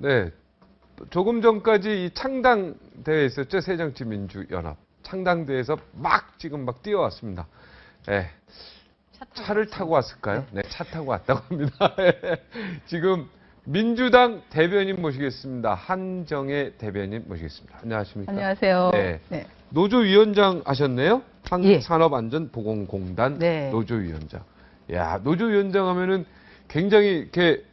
네. 조금 전까지 이 창당대회 있었죠. 새정치민주연합. 창당대회에서 지금 뛰어왔습니다. 네. 차를 타고 왔을까요? 네, 차 타고 왔다고 합니다. 지금 민주당 대변인 모시겠습니다. 한정혜 대변인 모시겠습니다. 안녕하십니까? 안녕하세요. 네. 네. 노조위원장 하셨네요? 예. 한국산업안전보건공단 네. 노조위원장. 야, 노조위원장 하면은 굉장히 이렇게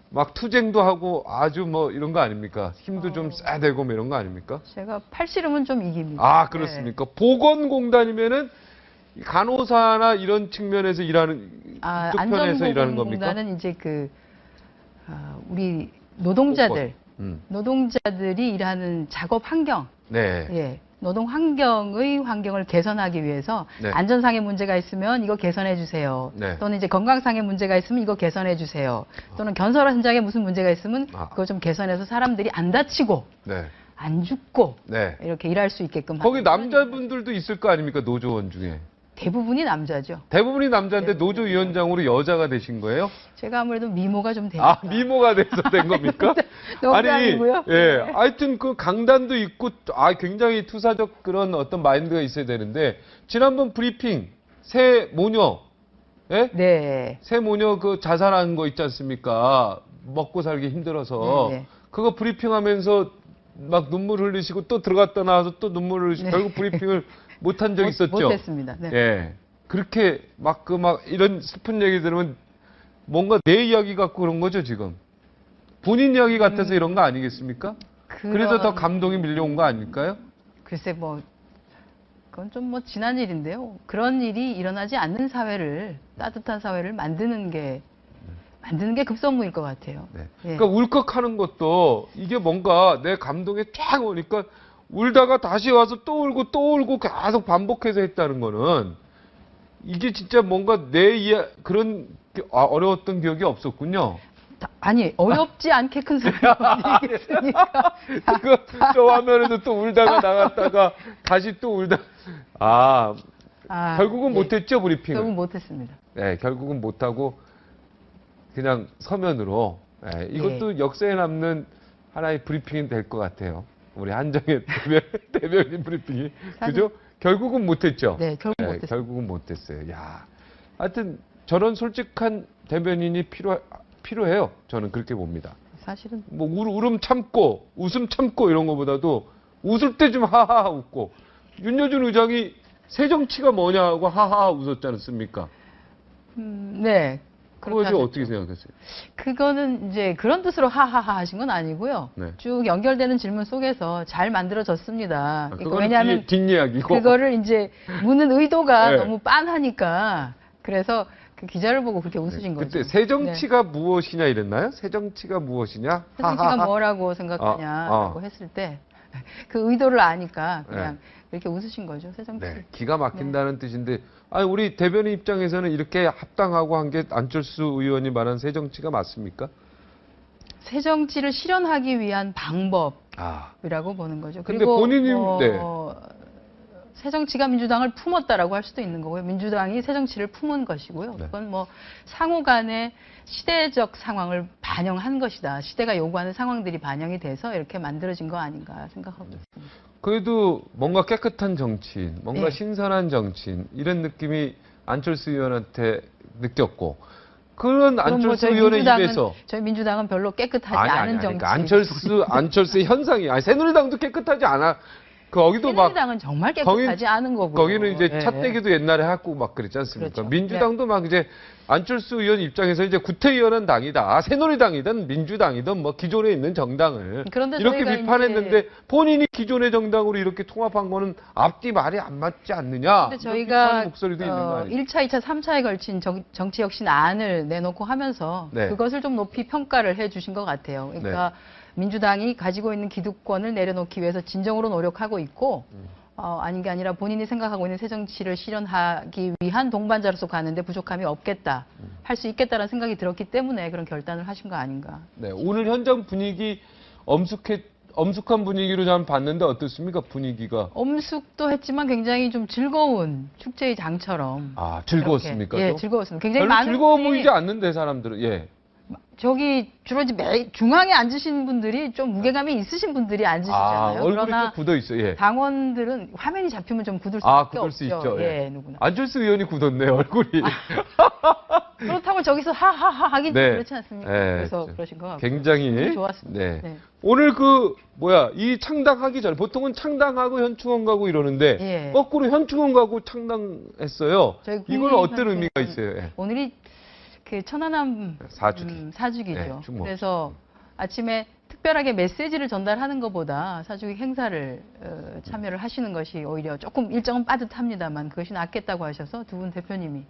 막 투쟁도 하고 아주 이런 거 아닙니까? 힘도 좀 써야 되고 이런 거 아닙니까? 제가 팔씨름은 좀 이깁니다. 아, 그렇습니까? 네. 보건공단이면은 간호사나 이런 측면에서 일하는 이쪽 편에서 일하는 겁니까? 안전보건공단은 이제 우리 노동자들, 노동자들이 일하는 작업 환경, 네. 예, 노동 환경을 개선하기 위해서 네. 안전상의 문제가 있으면 이거 개선해 주세요. 네. 또는 이제 건강상의 문제가 있으면 이거 개선해 주세요. 또는 건설 현장에 무슨 문제가 있으면 그거 좀 개선해서 사람들이 안 다치고 네. 안 죽고 네. 이렇게 일할 수 있게끔. 거기 남자분들도 있을 거 아닙니까? 노조원 중에. 대부분이 남자죠. 대부분이 남자인데 네. 노조위원장으로 여자가 되신 거예요? 제가 아무래도 미모가 좀 되니까. 아, 미모가 돼서 된 겁니까? 농담이고요. 예. 하여튼 그 강단도 있고, 굉장히 투사적 그런 어떤 마인드가 있어야 되는데, 지난번 브리핑, 새 모녀, 예? 네. 새 모녀 그 자살한 거 있지 않습니까? 먹고 살기 힘들어서. 네. 그거 브리핑 하면서 막 눈물 흘리시고 또 들어갔다 나와서 또 눈물 흘리시고, 네. 결국 브리핑을 못한 적 있었죠? 못했습니다. 네. 예. 그렇게 이런 슬픈 얘기 들으면 뭔가 내 이야기 같고 그런 거죠, 지금. 본인 이야기 같아서 이런 거 아니겠습니까? 그래서 더 감동이 밀려온 거 아닐까요? 글쎄, 그건 좀 지난 일인데요. 그런 일이 일어나지 않는 사회를, 따뜻한 사회를 만드는 게 급선무일 것 같아요. 네. 예. 그러니까 울컥하는 것도 이게 뭔가 내 감동에 쫙 오니까 울다가 다시 와서 또 울고 계속 반복해서 했다는 거는 이게 진짜 뭔가 그런 어려웠던 기억이 없었군요. 아니, 어렵지 않게 큰 소리가 어디겠습니까? 저 화면에도 또 울다가 나갔다가 다시 또 결국은 네. 못했죠, 브리핑을. 결국은 못했습니다. 네, 결국은 못하고 그냥 서면으로. 네, 이것도 역사에 남는 하나의 브리핑이 될 것 같아요. 우리 한정혜 대변인 브리핑이. 그죠? 결국은 못했죠? 네, 못했어요. 결국은 못했어요. 야, 하여튼 저런 솔직한 대변인이 필요해요. 저는 그렇게 봅니다. 사실은. 울음 참고, 웃음 참고 이런 것보다도 웃을 때 좀 하하하 웃고. 윤여준 의장이 새 정치가 뭐냐고 하하하 웃었지 않습니까? 네. 그것이 어떻게 생각하세요? 그거는 이제 그런 뜻으로 하하하 하신 건 아니고요. 네. 쭉 연결되는 질문 속에서 잘 만들어졌습니다. 그러니까 왜냐하면 뒷이야기고. 그거를 이제 묻는 의도가 네. 너무 빤하니까 그래서 그 기자를 보고 그렇게 웃으신 거죠. 그때 새 정치가 무엇이냐 이랬나요? 새 정치가 무엇이냐? 새 정치가 뭐라고 생각하냐라고 했을 때 그 의도를 아니까 그냥 이렇게 웃으신 거죠. 새 정치. 네, 기가 막힌다는 뜻인데, 우리 대변인 입장에서는 이렇게 합당하고 한 게 안철수 의원이 말한 새 정치가 맞습니까? 새 정치를 실현하기 위한 방법이라고 보는 거죠. 근데 그리고 본인이 새 정치가 민주당을 품었다라고 할 수도 있는 거고요. 민주당이 새 정치를 품은 것이고요. 네. 그건 상호 간의 시대적 상황을 반영한 것이다. 시대가 요구하는 상황들이 반영이 돼서 이렇게 만들어진 거 아닌가 생각하고 있습니다. 그래도 뭔가 깨끗한 정치인, 뭔가 네. 신선한 정치인 이런 느낌이 안철수 의원한테 느꼈고, 그런 안철수 의원의 입에서 저희 민주당은 별로 깨끗하지 않은 정치. 그러니까 안철수의 현상이 새누리당도 깨끗하지 않아. 거기도 새누리당은 정말 깨끗하지 않은 거고. 거기는 이제 찻대기도 옛날에 했고 그랬지 않습니까? 그렇죠. 민주당도 이제 안철수 의원 입장에서 이제 구태의원은 당이다. 새누리당이든 민주당이든 기존에 있는 정당을 이렇게 비판했는데 본인이 기존의 정당으로 이렇게 통합한 거는 앞뒤 말이 안 맞지 않느냐. 근데 저희가 목소리도 있는 거 아니에요? 1차, 2차, 3차에 걸친 정치혁신안을 내놓고 하면서 그것을 좀 높이 평가를 해 주신 것 같아요. 그러니까 민주당이 가지고 있는 기득권을 내려놓기 위해서 진정으로 노력하고 있고 아닌 게 아니라 본인이 생각하고 있는 새 정치를 실현하기 위한 동반자로서 가는데 부족함이 없겠다. 할 수 있겠다라는 생각이 들었기 때문에 그런 결단을 하신 거 아닌가. 네, 오늘 현장 분위기 엄숙한 분위기로 좀 봤는데 어떻습니까? 분위기가. 엄숙도 했지만 굉장히 좀 즐거운 축제의 장처럼. 즐거웠습니까? 예, 즐거웠습니다. 굉장히 많은 즐거워 보이지 않는데 사람들은. 예. 저기 주로 이제 중앙에 앉으신 분들이 좀 무게감이 있으신 분들이 앉으시잖아요. 얼굴이 그러나 좀 굳어 있어요. 예. 당원들은 화면이 잡히면 좀 굳을 수밖에 굳을 없죠. 수 있죠. 예, 누구나. 안철수 의원이 굳었네요, 얼굴이. 그렇다고 저기서 하하하 하긴 네. 그렇지 않습니까? 네, 그래서 그러신 것 같고. 굉장히 좋았습니다. 네. 네. 오늘 이 창당하기 전에 보통은 창당하고 현충원 가고 이러는데 예. 거꾸로 현충원 가고 창당했어요. 저희 이건 어떤 국민현충원 의미가 있어요? 예. 오늘이 그 천안함 사주기죠. 네, 주목. 그래서 아침에 특별하게 메시지를 전달하는 것보다 사주기 행사를 참여를 하시는 것이 오히려 조금 일정은 빠듯합니다만 그것이 낫겠다고 하셔서 두 분 대표님이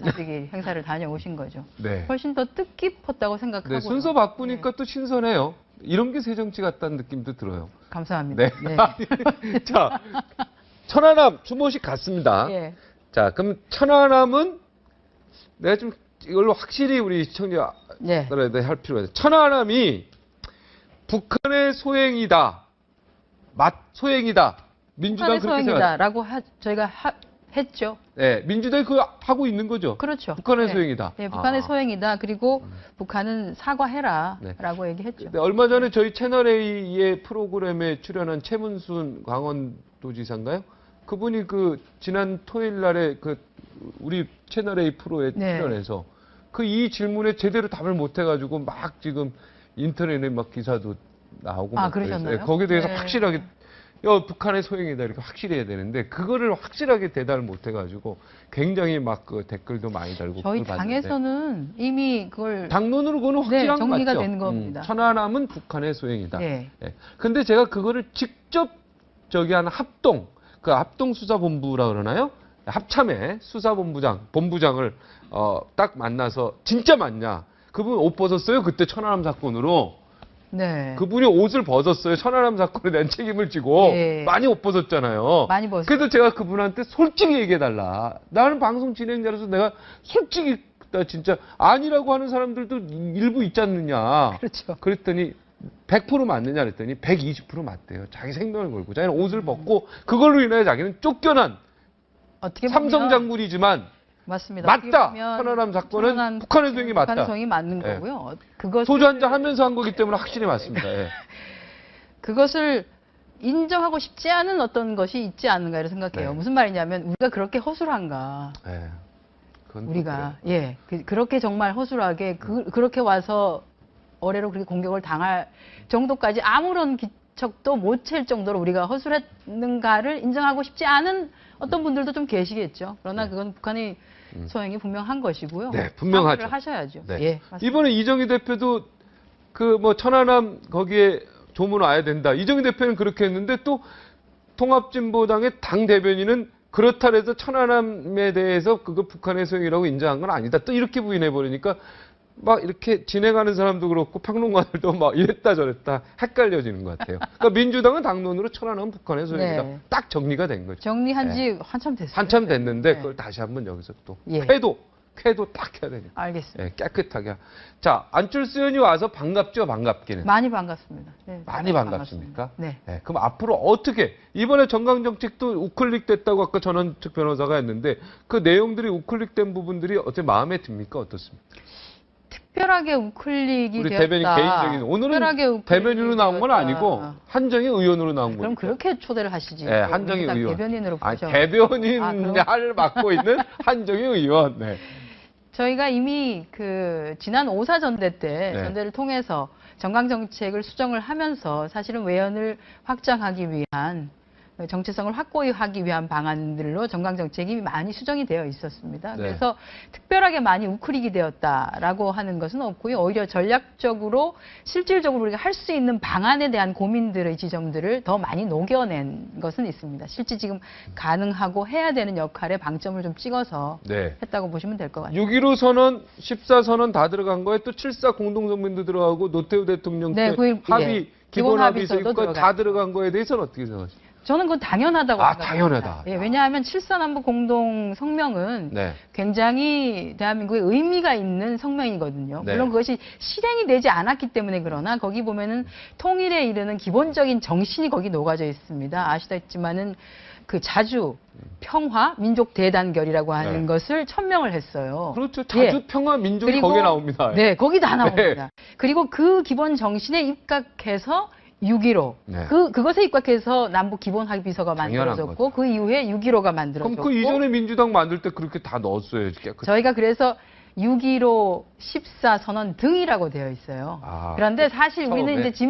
사주기 행사를 다녀오신 거죠. 네. 훨씬 더 뜻깊었다고 생각하고. 네, 순서 바꾸니까 또 신선해요. 이런 게 새정치 같다는 느낌도 들어요. 감사합니다. 네. 네. 자, 천안함 주모식 갔습니다. 예. 자, 그럼 천안함은 내가 좀 이걸로 확실히 우리 시청자들한테 할 필요가 있어요. 천안함이 북한의 소행이다. 소행이다. 민주당 북한의 그렇게 소행이다라고 저희가 했죠. 네, 민주당이 그거 하고 있는 거죠. 그렇죠. 북한의 소행이다. 네, 북한의 소행이다. 그리고 북한은 사과해라라고 얘기했죠. 근데 얼마 전에 저희 채널 A의 프로그램에 출연한 최문순 강원도지사인가요? 그분이 지난 토요일 날에 우리 채널 A 프로에 출연해서 이 질문에 제대로 답을 못 해가지고 막 지금 인터넷에 막 기사도 나오고 막 그러셨나요? 네, 거기에 대해서 확실하게 북한의 소행이다 이렇게 확실히 해야 되는데 그거를 확실하게 대답을 못 해가지고 굉장히 막 댓글도 많이 달고 저희 당에서는 이미 그걸 당론으로 그거는 확실한 거 정리가 맞죠? 된 겁니다. 천안함은 북한의 소행이다. 네. 네. 근데 제가 그거를 직접 한 합동수사본부라 그러나요? 합참의 본부장을 딱 만나서 진짜 맞냐? 그분 옷 벗었어요? 그때 천안함 사건으로. 네. 그분이 옷을 벗었어요. 천안함 사건에 대한 책임을 지고 많이 옷 벗었잖아요. 많이 벗었어요. 그래서 제가 그분한테 솔직히 얘기해달라. 나는 방송 진행자로서 내가 솔직히 나 진짜 아니라고 하는 사람들도 일부 있지 않느냐. 그렇죠. 그랬더니 100% 맞느냐 그랬더니 120% 맞대요. 자기 생명을 걸고 자기는 옷을 벗고 그걸로 인해 자기는 쫓겨난 어떻게 보면 삼성 장군이지만 맞습니다. 맞다. 천안함 사건은 북한의 소행이 맞다. 북한의 소행이 맞는 거고요. 소주 한잔 하면서 한 거기 때문에 확실히 맞습니다. 예. 그것을 인정하고 싶지 않은 어떤 것이 있지 않는가 이렇게 생각해요. 무슨 말이냐면 우리가 그렇게 허술한가. 우리가 그렇게 정말 허술하게 그렇게 와서 어뢰로 그렇게 공격을 당할 정도까지 아무런 기척도 못 챌 정도로 우리가 허술했는가를 인정하고 싶지 않은 어떤 분들도 좀 계시겠죠. 그러나 그건 북한의 소행이 분명한 것이고요. 네, 분명하죠. 하셔야죠. 네. 예, 이번에 이정희 대표도 천안함 거기에 조문 와야 된다. 이정희 대표는 그렇게 했는데 또 통합진보당의 당 대변인은 그렇다 해서 천안함에 대해서 그거 북한의 소행이라고 인정한 건 아니다. 또 이렇게 부인해 버리니까 막 이렇게 진행하는 사람도 그렇고 평론가들도 막 이랬다 저랬다 헷갈려지는 것 같아요. 그러니까 민주당은 당론으로 천안함은 북한의 소행이다. 딱 정리가 된 거죠. 정리한 지 한참 됐어요. 한참 됐는데 그걸 다시 한번 여기서 또 쾌도 딱 해야 되니까. 알겠습니다. 깨끗하게. 자, 안철수 의원이 와서 반갑죠, 반갑기는? 많이 반갑습니다. 많이 반갑습니까? 네. 그럼 앞으로 어떻게, 이번에 정강정책도 우클릭 됐다고 아까 전원측 변호사가 했는데 그 내용들이 우클릭된 부분들이 어떻게 마음에 듭니까? 어떻습니까? 특별하게 우클릭이 우리 되었다. 대변인 개인적인 오늘은 대변인으로 나온 건 아니고 한정희 의원으로 나온 거예요. 그럼 그렇게 초대를 하시지. 네, 한정희 의원. 대변인으로 보셔. 대변인을 맡고 있는 한정희 의원. 네. 저희가 이미 지난 5.4 전대 때 전대를 통해서 정강정책을 수정을 하면서 사실은 외연을 확장하기 위한 정체성을 확고하기 위한 방안들로 정강정책이 많이 수정이 되어 있었습니다. 그래서 특별하게 많이 우클릭이 되었다라고 하는 것은 없고요. 오히려 전략적으로 실질적으로 우리가 할 수 있는 방안에 대한 고민들의 지점들을 더 많이 녹여낸 것은 있습니다. 실제 지금 가능하고 해야 되는 역할에 방점을 좀 찍어서 했다고 보시면 될 것 같아요. 6.15 선언, 14 선언 다 들어간 거에 또 7.4 공동성명도 들어가고 노태우 대통령 때 합의, 기본 합의서 다 들어간 거에 대해서는 어떻게 생각하십니까? 저는 그건 당연하다고 생각합니다. 당연하다. 왜냐하면 7.4남북 공동 성명은 굉장히 대한민국에 의미가 있는 성명이거든요. 물론 그것이 실행이 되지 않았기 때문에 그러나 거기 보면은 통일에 이르는 기본적인 정신이 거기 녹아져 있습니다. 아시다시피만은 그 자주 평화 민족 대단결이라고 하는 네. 것을 천명을 했어요. 그렇죠. 자주 예. 평화 민족이 그리고- 거기에 나옵니다. 네, 거기 다 나옵니다. 그리고 그 기본 정신에 입각해서 6.15 네. 그것에 입각해서 남북 기본 합의서가 당연한 만들어졌고 거죠. 그 이후에 6.15가 그럼 만들어졌고 그 이전에 민주당 만들 때 그렇게 다 넣었어요. 저희가 그래서 6.15 14 선언 등이라고 되어 있어요. 아, 그런데 사실 우리는 처음에? 이제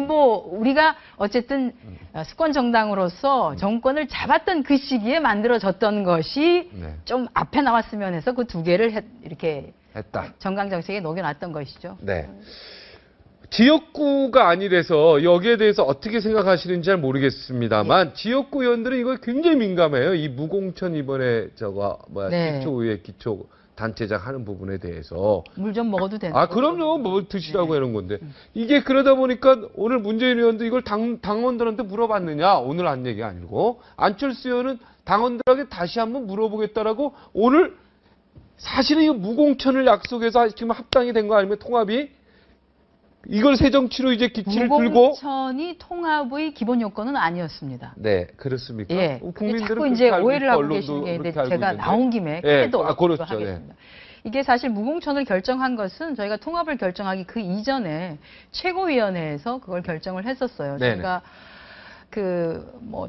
우리가 어쨌든 수권 정당으로서 정권을 잡았던 그 시기에 만들어졌던 것이 네. 좀 앞에 나왔으면 해서 그 두 개를 이렇게 했다. 정강 정책에 녹여놨던 것이죠. 네. 지역구가 아니라서 여기에 대해서 어떻게 생각하시는지 잘 모르겠습니다만 지역구 의원들은 이거 굉장히 민감해요. 이 무공천 이번에 네. 기초의회 기초 단체장 하는 부분에 대해서. 물 좀 먹어도 되는 아, 그럼요. 뭐 드시라고 하는 건데. 이게 그러다 보니까 오늘 문재인 의원도 이걸 당원들한테 물어봤느냐. 오늘 한 얘기 아니고. 안철수 의원은 당원들에게 다시 한번 물어보겠다라고 오늘 사실은 이거 무공천을 약속해서 지금 합당이 된 거 아니면 통합이? 이걸 새정치로 이제 기치를 들고. 무공천이 통합의 기본 요건은 아니었습니다. 네, 그렇습니까? 예. 국민들은 자꾸 그렇게 이제 알고 오해를 있고 하고 언론도 계시는 게 그렇게 있는데 알고 제가 있는데. 나온 김에 예, 해도 그렇죠. 하겠습니다. 이게 사실 무공천을 결정한 것은 저희가 통합을 결정하기 그 이전에 최고위원회에서 그걸 결정을 했었어요. 네네. 제가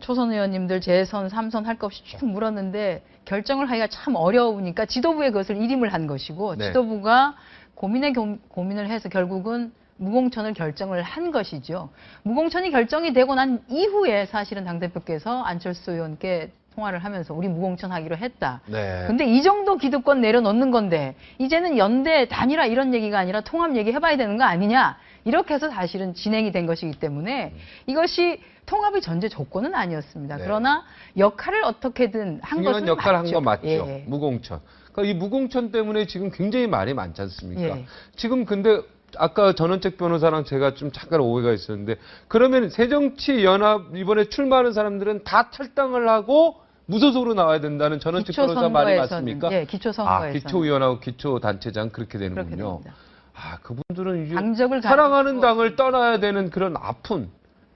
초선 의원님들 재선, 3선 할 것 없이 쭉 물었는데 결정을 하기가 참 어려우니까 지도부에 그것을 일임을 한 것이고 네. 지도부가 고민을 해서 결국은 무공천을 결정을 한 것이죠. 무공천이 결정이 되고 난 이후에 사실은 당대표께서 안철수 의원께 통화를 하면서 우리 무공천 하기로 했다. 네. 근데 이 정도 기득권 내려놓는 건데 이제는 연대 단일화 이런 얘기가 아니라 통합 얘기 해봐야 되는 거 아니냐. 이렇게 해서 사실은 진행이 된 것이기 때문에 이것이 통합의 전제 조건은 아니었습니다. 네. 그러나 역할을 어떻게든 한 중요한 것은 역할을 맞죠. 한 건 맞죠. 예. 무공천. 그러니까 이 무공천 때문에 지금 굉장히 말이 많지 않습니까? 예. 지금 근데 아까 전원책 변호사랑 제가 좀 잠깐 오해가 있었는데 그러면 새정치연합 이번에 출마하는 사람들은 다 탈당을 하고 무소속으로 나와야 된다는 전원책 변호사 말이 맞습니까? 예, 기초선거에서. 기초위원하고 기초단체장 그렇게 되는군요. 그렇게 됩니다. 그분들은 이제 당적을 사랑하는 가지고- 당을 떠나야 되는 그런 아픈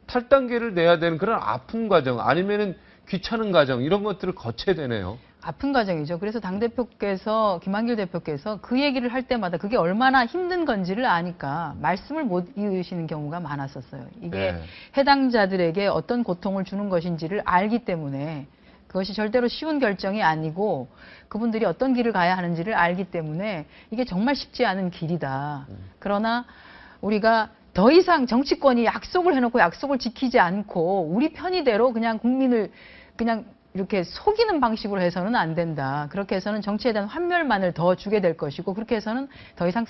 탈당계를 내야 되는 그런 아픈 과정 아니면은 귀찮은 과정 이런 것들을 거쳐야 되네요. 아픈 과정이죠. 그래서 당대표께서, 김한길 대표께서 그 얘기를 할 때마다 그게 얼마나 힘든 건지를 아니까 말씀을 못 이으시는 경우가 많았었어요. 이게 네. 해당자들에게 어떤 고통을 주는 것인지를 알기 때문에 그것이 절대로 쉬운 결정이 아니고 그분들이 어떤 길을 가야 하는지를 알기 때문에 이게 정말 쉽지 않은 길이다. 그러나 우리가 더 이상 정치권이 약속을 해놓고 약속을 지키지 않고 우리 편의대로 그냥 국민을 그냥 이렇게 속이는 방식으로 해서는 안 된다. 그렇게 해서는 정치에 대한 환멸만을 더 주게 될 것이고 그렇게 해서는 더 이상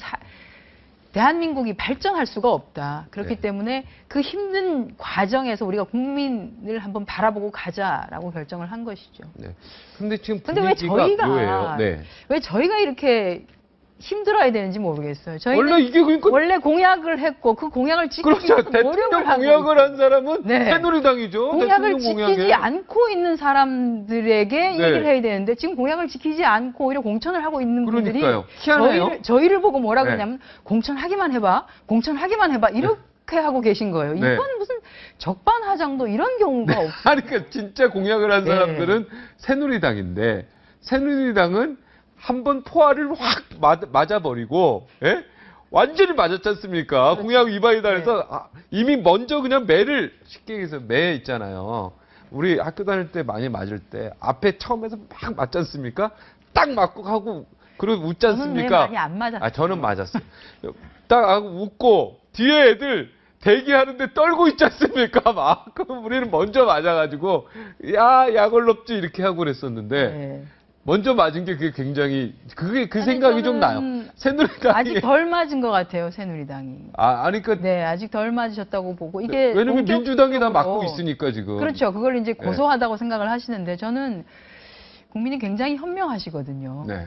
대한민국이 발전할 수가 없다. 그렇기 네. 때문에 그 힘든 과정에서 우리가 국민을 한번 바라보고 가자라고 결정을 한 것이죠. 네. 근데 지금 근데 왜 분위기가 묘해요. 네. 왜 저희가 이렇게 힘들어야 되는지 모르겠어요. 저희는 원래 이게 그러니까 원래 공약을 했고 그 공약을 지키기 그렇죠. 위해서 대통령 노력을 하고 공약을 한 사람은 네. 새누리당이죠. 공약을 대통령 지키지 공약에. 않고 있는 사람들에게 네. 얘기를 해야 되는데 지금 공약을 지키지 않고 오히려 공천을 하고 있는 분들이 그러니까요. 희한해요. 저희를 보고 뭐라 네. 그러냐면 공천하기만 해봐. 이렇게 하고 계신 거예요. 네. 이건 무슨 적반하장도 이런 경우가 없어요. 아니, 그러니까 진짜 공약을 한 네. 사람들은 새누리당인데 새누리당은 한번 포화를 확 맞아버리고 예? 완전히 맞았지 않습니까? 공약 위반이다 해서 이미 먼저 그냥 매를 쉽게 얘기해서 매 있잖아요. 우리 학교 다닐 때 많이 맞을 때 앞에 처음에서 막 맞지 않습니까? 딱 맞고 하고 그리고 웃지 저는 매 않습니까? 많이 안 맞았어요. 저는 맞았어요. 딱 하고 웃고 뒤에 애들 대기하는데 떨고 있지 않습니까? 막 그럼 우리는 먼저 맞아가지고 약을 넣지 이렇게 하고 그랬었는데 네. 먼저 맞은 게 그게 굉장히 그 아니, 생각이 좀 나요. 저는 새누리당이 아직 덜 맞은 것 같아요, 새누리당이. 아니 그러니까 네, 아직 덜 맞으셨다고 보고 이게 왜냐면 민주당이 다 본격적으로- 맡고 있으니까 지금. 그렇죠. 그걸 이제 고소하다고 생각을 하시는데 저는 국민이 굉장히 현명하시거든요. 네.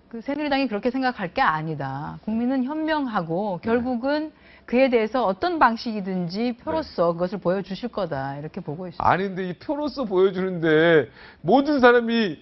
그 새누리당이 그렇게 생각할 게 아니다. 국민은 현명하고 결국은 그에 대해서 어떤 방식이든지 표로서 그것을 보여주실 거다. 이렇게 보고 있습니다. 아닌데 이 표로서 보여주는데 모든 사람이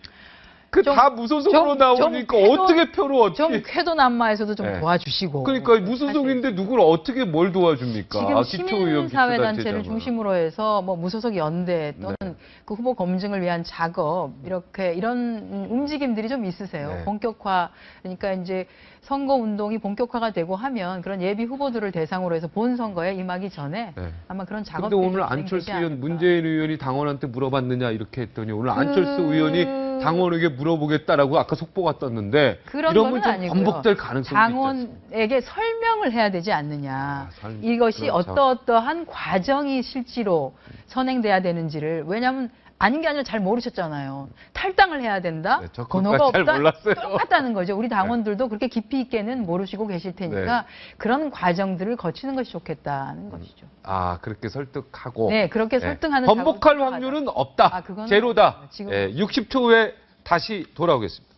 그 다 무소속으로 나오니까 어떻게 표를 좀 어떻게. 쾌도난마에서도 좀 네. 도와주시고. 그러니까 무소속인데 누굴 어떻게 뭘 도와줍니까? 지금 기초의원, 시민사회단체를 기초단체장은. 중심으로 해서 뭐 무소속 연대 또는 네. 그 후보 검증을 위한 작업 이렇게 이런 움직임들이 좀 있으세요. 네. 본격화 그러니까 이제 선거 운동이 본격화가 되고 하면 그런 예비 후보들을 대상으로 해서 본 선거에 임하기 전에 네. 아마 그런 근데 작업들이 오늘 진행되지 안철수 의원, 않을까. 문재인 의원이 당원한테 물어봤느냐 이렇게 했더니 오늘 안철수 의원이 당원에게 물어보겠다라고 아까 속보가 떴는데 그런 이러면 건 좀 아니고요. 반복될 가능성이 있지 않습니까? 당원에게 설명을 해야 되지 않느냐. 이것이 그렇죠. 어떠어떠한 과정이 실제로 선행돼야 되는지를 왜냐하면 아닌 게 아니라 잘 모르셨잖아요. 탈당을 해야 된다. 네, 저 번호가 그것까지 잘 없다. 몰랐어요. 똑같다는 거죠. 우리 당원들도 그렇게 깊이 있게는 모르시고 계실 테니까 네. 그런 과정들을 거치는 것이 좋겠다는 것이죠. 아, 그렇게 설득하고. 네, 그렇게 설득하는 번복할 작업을 확률은 없다. 아, 그건 제로다. 지금 60초 후에 다시 돌아오겠습니다.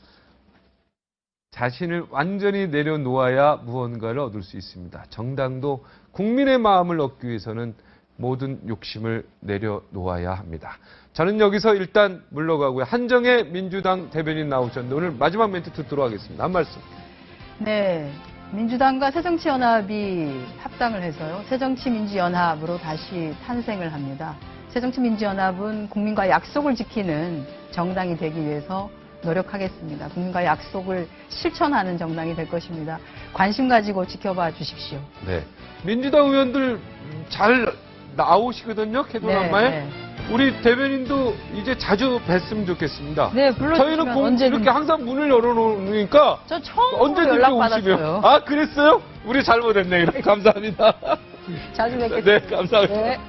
자신을 완전히 내려놓아야 무언가를 얻을 수 있습니다. 정당도 국민의 마음을 얻기 위해서는 모든 욕심을 내려놓아야 합니다. 저는 여기서 일단 물러가고요. 한정혜 민주당 대변인 나오셨는데 오늘 마지막 멘트 듣도록 하겠습니다. 한 말씀. 네. 민주당과 새정치연합이 합당을 해서요. 새정치민주연합으로 다시 탄생을 합니다. 새정치민주연합은 국민과 약속을 지키는 정당이 되기 위해서 노력하겠습니다. 국민과 약속을 실천하는 정당이 될 것입니다. 관심 가지고 지켜봐 주십시오. 네. 민주당 의원들 잘 나오시거든요. 캐도남마에. 네, 네. 우리 대변인도 이제 자주 뵀으면 좋겠습니다. 네, 불러주시면 저희는 언제든지. 이렇게 항상 문을 열어놓으니까 저 처음으로 언제든지 연락받았어요. 오시면. 아, 그랬어요? 우리 잘못했네. 감사합니다. 자주 뵙겠습니다. 네, 감사합니다. 네.